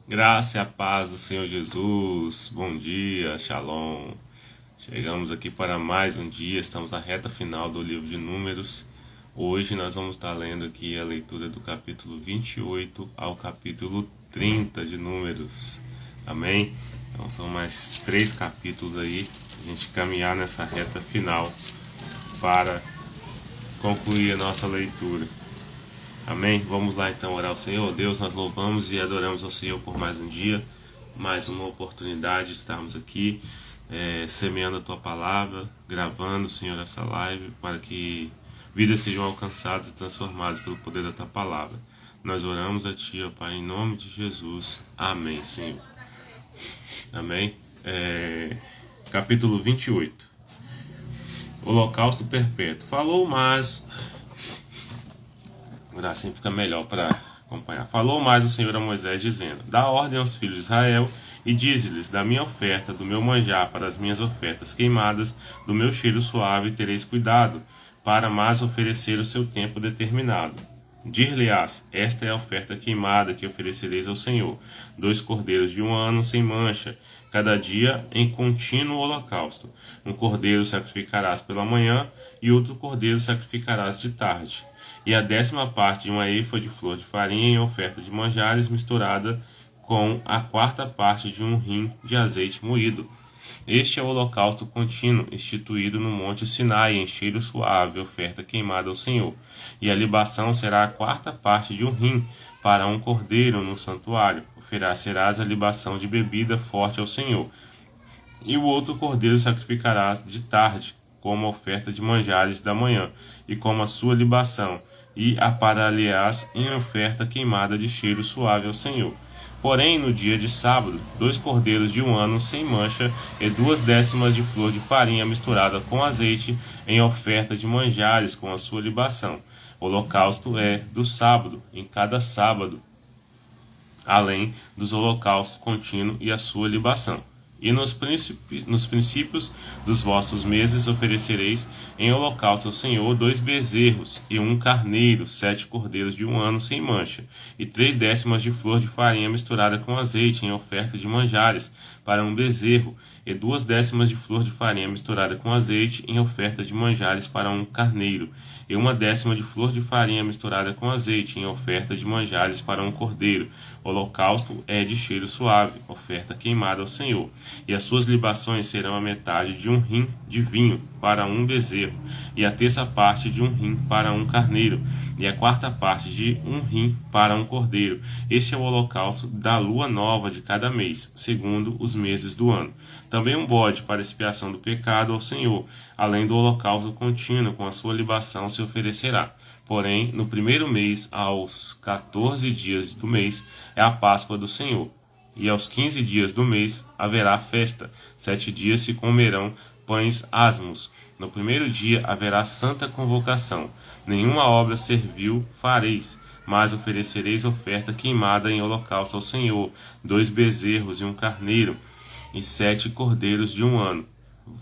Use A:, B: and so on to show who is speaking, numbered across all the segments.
A: Graça e a paz do Senhor Jesus. Bom dia, Shalom. Chegamos aqui para mais um dia, estamos na reta final do livro de Números. Hoje nós vamos estar lendo aqui a leitura do capítulo 28 ao capítulo 30 de Números. Amém? Então são mais 3 capítulos aí, a gente caminhar nessa reta final para concluir a nossa leitura. Amém? Vamos lá então orar ao Senhor. Deus, nós louvamos e adoramos ao Senhor por mais um dia, mais uma oportunidade de estarmos aqui, semeando a Tua Palavra, gravando, Senhor, essa live, para que vidas sejam alcançadas e transformadas pelo poder da Tua Palavra. Nós oramos a Ti, ó Pai, em nome de Jesus. Amém, Senhor. Amém? Capítulo 28. Holocausto perpétuo. Falou, mas assim fica melhor para acompanhar. Falou mais o Senhor a Moisés, dizendo: Dá ordem aos filhos de Israel e dize-lhes: Da minha oferta, do meu manjar para as minhas ofertas queimadas, do meu cheiro suave tereis cuidado, para mais oferecer o seu tempo determinado. Dir-lhe-ás: Esta é a oferta queimada que oferecereis ao Senhor: 2 cordeiros de 1 ano sem mancha, cada dia em contínuo holocausto. 1 cordeiro sacrificarás pela manhã, e outro cordeiro sacrificarás de tarde. E a 10ª parte de uma efa de flor de farinha em oferta de manjares, misturada com a 4ª parte de um rim de azeite moído. Este é o holocausto contínuo, instituído no monte Sinai, em cheiro suave, oferta queimada ao Senhor. E a libação será a 4ª parte de um rim, para um cordeiro no santuário. Oferecerás a libação de bebida forte ao Senhor. E o outro cordeiro sacrificarás de tarde, como a oferta de manjares da manhã, e como a sua libação, e aparar-lhe-ás em oferta queimada de cheiro suave ao Senhor. Porém, no dia de sábado, 2 cordeiros de 1 ano sem mancha, e 2/10 de flor de farinha misturada com azeite, em oferta de manjares com a sua libação. O holocausto é do sábado, em cada sábado, além dos holocaustos contínuos e a sua libação. E nos princípios dos vossos meses oferecereis em holocausto ao Senhor 2 bezerros e 1 carneiro, 7 cordeiros de 1 ano sem mancha, e 3/10 de flor de farinha misturada com azeite em oferta de manjares para um bezerro, e 2/10 de flor de farinha misturada com azeite em oferta de manjares para um carneiro, e 1/10 de flor de farinha misturada com azeite em oferta de manjares para um cordeiro. O holocausto é de cheiro suave, oferta queimada ao Senhor. E as suas libações serão a metade de um rim de vinho para um bezerro, e a 1/3 parte de um rim para um carneiro, e a 4ª parte de um rim para um cordeiro. Este é o holocausto da lua nova de cada mês, segundo os meses do ano. Também um bode para expiação do pecado ao Senhor, além do holocausto contínuo com a sua libação se oferecerá. Porém, no primeiro mês, aos 14 dias do mês, é a Páscoa do Senhor. E aos 15 dias do mês haverá festa. 7 dias se comerão pães asmos. No primeiro dia haverá santa convocação. Nenhuma obra servil fareis, mas oferecereis oferta queimada em holocausto ao Senhor: 2 bezerros e 1 carneiro, e 7 cordeiros de 1 ano.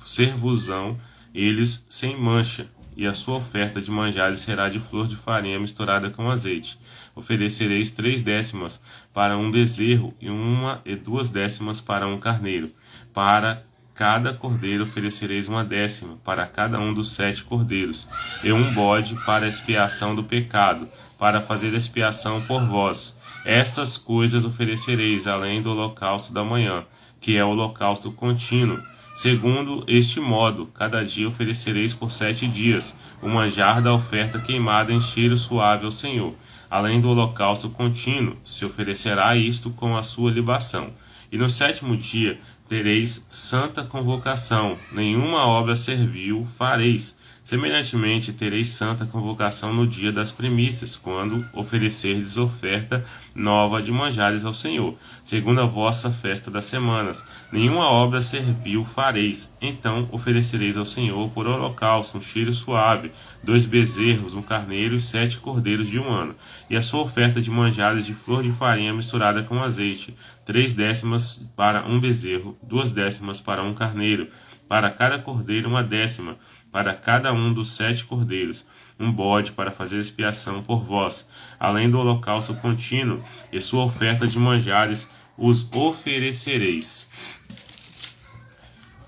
A: Ser-vos-ão eles sem mancha, e a sua oferta de manjares será de flor de farinha misturada com azeite. Oferecereis 3/10 para um bezerro, e 2/10 para um carneiro. Para cada cordeiro oferecereis 1/10 para cada um dos 7 cordeiros, e um bode para expiação do pecado, para fazer expiação por vós. Estas coisas oferecereis, além do holocausto da manhã, que é o holocausto contínuo. Segundo este modo, cada dia oferecereis por 7 dias o manjar da oferta queimada em cheiro suave ao Senhor. Além do holocausto contínuo, se oferecerá isto com a sua libação. E no 7º dia tereis santa convocação, nenhuma obra servil fareis. Semelhantemente, tereis santa convocação no dia das primícias, quando oferecerdes oferta nova de manjares ao Senhor, segundo a vossa festa das semanas. Nenhuma obra servil fareis. Então oferecereis ao Senhor por holocausto um cheiro suave, 2 bezerros, 1 carneiro e 7 cordeiros de 1 ano. E a sua oferta de manjares de flor de farinha misturada com azeite: 3/10 para um bezerro, 2/10 para um carneiro, para cada cordeiro 1/10 para cada um dos 7 cordeiros. um bode para fazer expiação por vós, além do holocausto contínuo e sua oferta de manjares os oferecereis.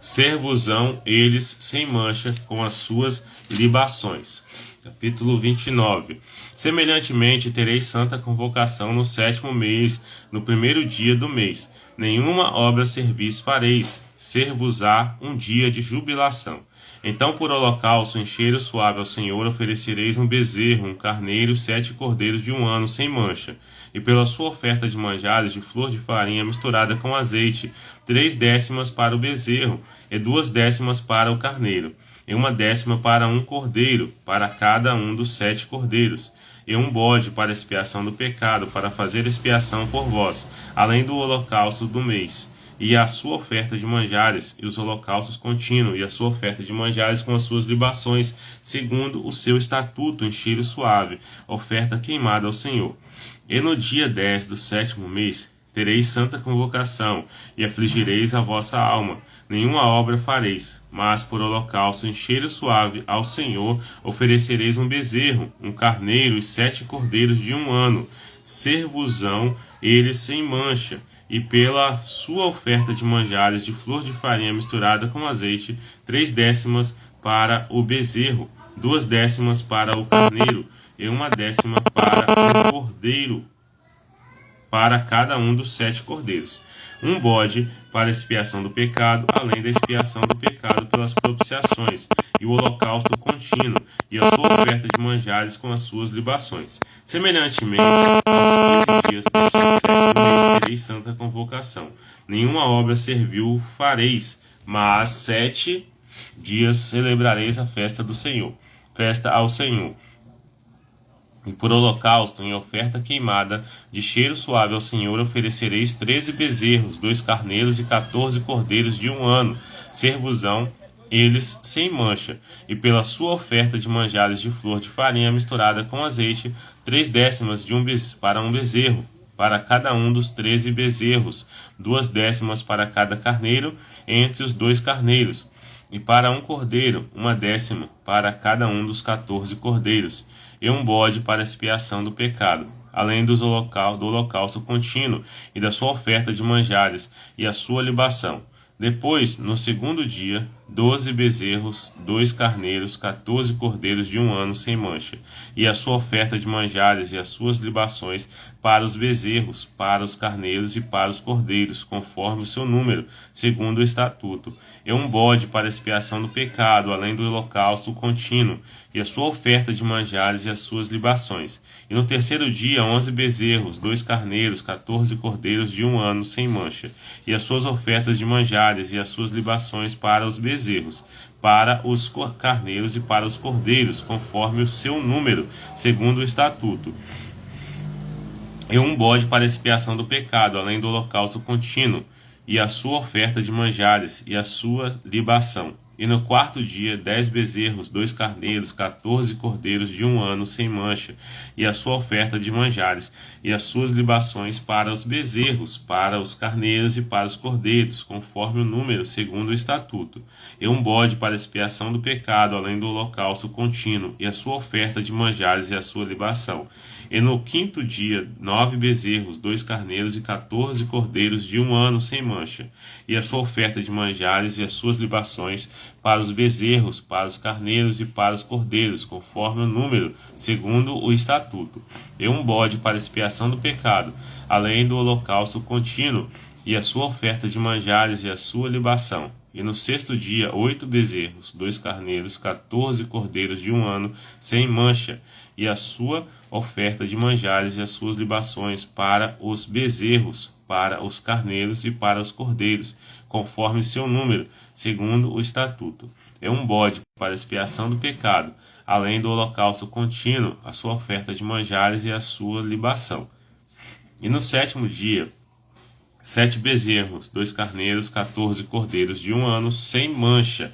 A: Ser-vos-ão eles sem mancha com as suas libações. Capítulo 29. Semelhantemente tereis santa convocação no 7º mês, no 1º dia do mês. Nenhuma obra servis fareis, ser-vos-á um dia de jubilação. Então por holocausto em cheiro suave ao Senhor oferecereis um bezerro, um carneiro, 7 cordeiros de 1 ano sem mancha. E pela sua oferta de manjares de flor de farinha misturada com azeite, 3/10 para o bezerro, e 2/10 para o carneiro, e 1/10 para um cordeiro, para cada um dos 7 cordeiros, e um bode para expiação do pecado, para fazer expiação por vós, além do holocausto do mês, e a sua oferta de manjares, e os holocaustos contínuos, e a sua oferta de manjares com as suas libações, segundo o seu estatuto em cheiro suave, oferta queimada ao Senhor. E no dia 10 do 7º mês, tereis santa convocação, e afligireis a vossa alma. Nenhuma obra fareis, mas por holocausto em cheiro suave ao Senhor oferecereis um bezerro, um carneiro e 7 cordeiros de 1 ano. Ser-vos-ão eles sem mancha, e pela sua oferta de manjares de flor de farinha misturada com azeite, 3/10 para o bezerro, 2/10 para o carneiro, e 1/10 para o cordeiro, para cada um dos 7 cordeiros. Um bode para expiação do pecado, além da expiação do pecado pelas propiciações, e o holocausto contínuo, e a sua oferta de manjares com as suas libações. Semelhantemente, aos 15 dias deste 7º mês tereis santa convocação. Nenhuma obra servil fareis, mas 7 dias celebrareis a festa do Senhor, festa ao Senhor. E por holocausto, em oferta queimada, de cheiro suave ao Senhor, oferecereis 13 bezerros, 2 carneiros e 14 cordeiros de 1 ano, ser-vos-ão eles sem mancha. E pela sua oferta de manjares de flor de farinha misturada com azeite, 3/10 para um bezerro, para cada um dos 13 bezerros, 2/10 para cada carneiro, entre os 2 carneiros, e para um cordeiro, 1/10 para cada um dos 14 cordeiros, e um bode para expiação do pecado, além do holocausto contínuo e da sua oferta de manjares e a sua libação. Depois, no 2º dia, 12 bezerros, 2 carneiros, 14 cordeiros de 1 ano sem mancha, e a sua oferta de manjares e as suas libações para os bezerros, para os carneiros e para os cordeiros, conforme o seu número, segundo o estatuto, e um bode para expiação do pecado, além do holocausto contínuo, e a sua oferta de manjares e as suas libações. E no 3º dia, 11 bezerros, 2 carneiros, 14 cordeiros de 1 ano sem mancha, e as suas ofertas de manjares e as suas libações para os bezerros, para os carneiros e para os cordeiros, conforme o seu número, segundo o estatuto. E um bode para expiação do pecado, além do holocausto contínuo, e a sua oferta de manjares e a sua libação. E no 4º dia, 10 bezerros, 2 carneiros, 14 cordeiros de 1 ano sem mancha, e a sua oferta de manjares, e as suas libações para os bezerros, para os carneiros e para os cordeiros, conforme o número, segundo o estatuto. E um bode para expiação do pecado, além do holocausto contínuo, e a sua oferta de manjares e a sua libação. E no 5º dia, 9 bezerros, 2 carneiros e 14 cordeiros de 1 ano sem mancha, e a sua oferta de manjares e as suas libações para os bezerros, para os carneiros e para os cordeiros, conforme o número, segundo o estatuto. E um bode para expiação do pecado, além do holocausto contínuo, e a sua oferta de manjares e a sua libação. E no 6º dia, 8 bezerros, 2 carneiros, 14 cordeiros de 1 ano sem mancha, e a sua oferta de manjares e as suas libações para os bezerros, para os carneiros e para os cordeiros, conforme seu número, segundo o estatuto. É um bode para expiação do pecado, além do holocausto contínuo, a sua oferta de manjares e a sua libação. E no 7º dia, 7 bezerros, 2 carneiros, 14 cordeiros de 1 ano sem mancha,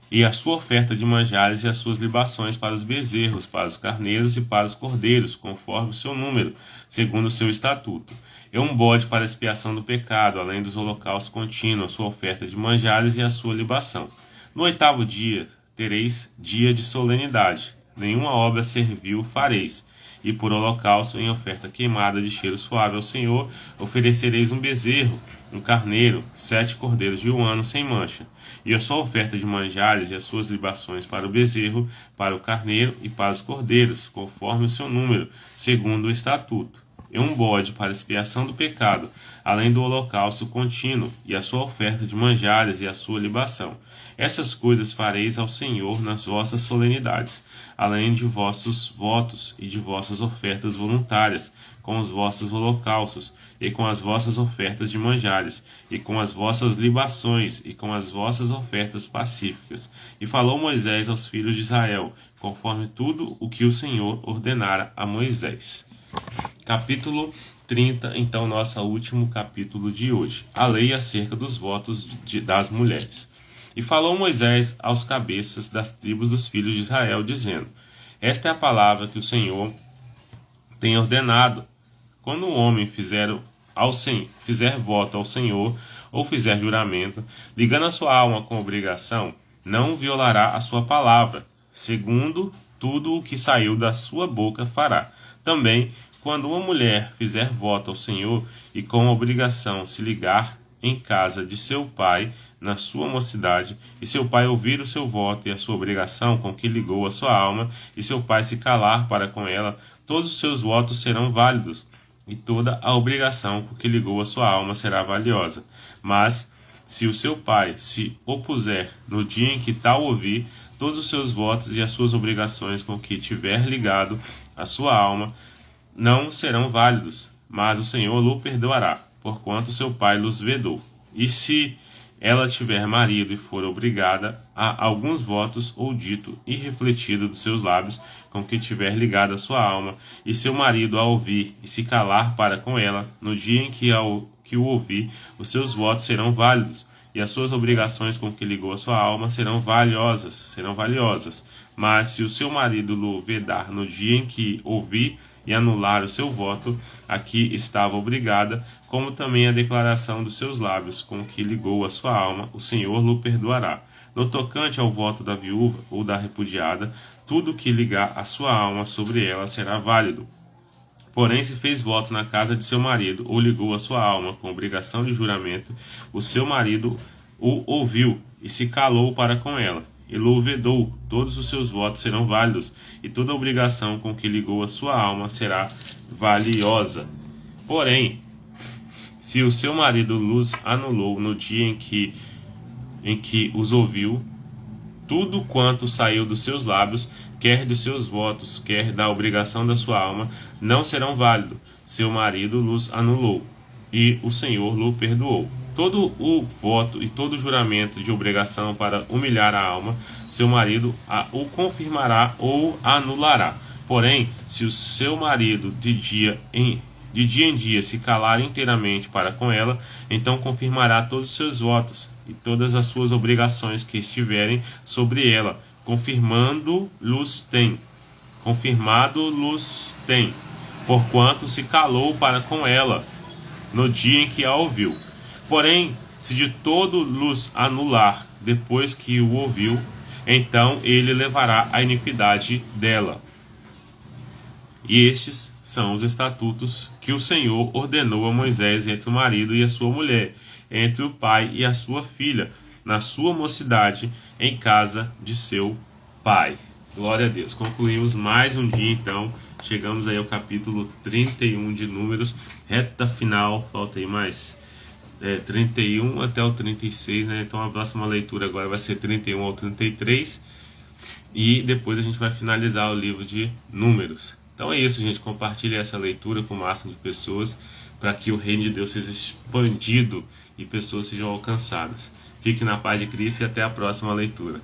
A: e a sua oferta de manjares e as suas libações para os bezerros, para os carneiros e para os cordeiros, conforme o seu número, segundo o seu estatuto. E um bode para expiação do pecado, além dos holocaustos contínuos, a sua oferta de manjares e a sua libação. No 8º dia, tereis dia de solenidade. Nenhuma obra servil fareis. E por holocausto, em oferta queimada de cheiro suave ao Senhor, oferecereis um bezerro, um carneiro, 7 cordeiros de 1 ano sem mancha. E a sua oferta de manjares e as suas libações para o bezerro, para o carneiro e para os cordeiros, conforme o seu número, segundo o estatuto. E um bode para expiação do pecado, além do holocausto contínuo, e a sua oferta de manjares e a sua libação. Essas coisas fareis ao Senhor nas vossas solenidades, além de vossos votos e de vossas ofertas voluntárias, com os vossos holocaustos, e com as vossas ofertas de manjares, e com as vossas libações, e com as vossas ofertas pacíficas. E falou Moisés aos filhos de Israel, conforme tudo o que o Senhor ordenara a Moisés. Capítulo 30, então, nosso último capítulo de hoje. A lei acerca dos votos das mulheres. E falou Moisés aos cabeças das tribos dos filhos de Israel, dizendo: Esta é a palavra que o Senhor tem ordenado. Quando um homem fizer voto ao Senhor, ou fizer juramento, ligando a sua alma com obrigação, não violará a sua palavra. Segundo tudo o que saiu da sua boca fará. Também, quando uma mulher fizer voto ao Senhor e com obrigação se ligar em casa de seu pai na sua mocidade, e seu pai ouvir o seu voto e a sua obrigação com que ligou a sua alma, e seu pai se calar para com ela, todos os seus votos serão válidos, e toda a obrigação com que ligou a sua alma será valiosa. Mas, se o seu pai se opuser no dia em que tal ouvir, todos os seus votos e as suas obrigações com que tiver ligado a sua alma não serão válidos, mas o Senhor lhe perdoará, porquanto seu pai los vedou. E se ela tiver marido e for obrigada a alguns votos ou dito e refletido dos seus lábios com que tiver ligado a sua alma, e seu marido a ouvir e se calar para com ela, no dia em que o ouvir, os seus votos serão válidos, e as suas obrigações com que ligou a sua alma serão valiosas. Mas se o seu marido lhe vedar no dia em que ouvir e anular o seu voto, a que estava obrigada, como também a declaração dos seus lábios com que ligou a sua alma, o Senhor lhe perdoará. No tocante ao voto da viúva ou da repudiada, tudo que ligar a sua alma sobre ela será válido. Porém, se fez voto na casa de seu marido, ou ligou a sua alma com obrigação de juramento, o seu marido o ouviu e se calou para com ela, e lhe vedou, todos os seus votos serão válidos, e toda obrigação com que ligou a sua alma será valiosa. Porém, se o seu marido lhes anulou no dia em que os ouviu, tudo quanto saiu dos seus lábios, quer de seus votos, quer da obrigação da sua alma, não serão válidos. Seu marido lhes anulou, e o Senhor lhe perdoou. Todo o voto e todo o juramento de obrigação para humilhar a alma, seu marido o confirmará ou anulará. Porém, se o seu marido de dia em dia se calar inteiramente para com ela, então confirmará todos os seus votos e todas as suas obrigações que estiverem sobre ela, confirmado-los tem, porquanto se calou para com ela no dia em que a ouviu. Porém, se de todo lhes anular depois que o ouviu, então ele levará a iniquidade dela. E estes são os estatutos que o Senhor ordenou a Moisés entre o marido e a sua mulher, entre o pai e a sua filha, na sua mocidade, em casa de seu pai. Glória a Deus. Concluímos mais um dia, então. Chegamos aí ao capítulo 31 de Números. Reta final, falta aí mais 31 até o 36, né? Então a próxima leitura agora vai ser 31 ao 33. E depois a gente vai finalizar o livro de Números. Então é isso, gente. Compartilhe essa leitura com o máximo de pessoas para que o reino de Deus seja expandido e pessoas sejam alcançadas. Fique na paz de Cristo e até a próxima leitura.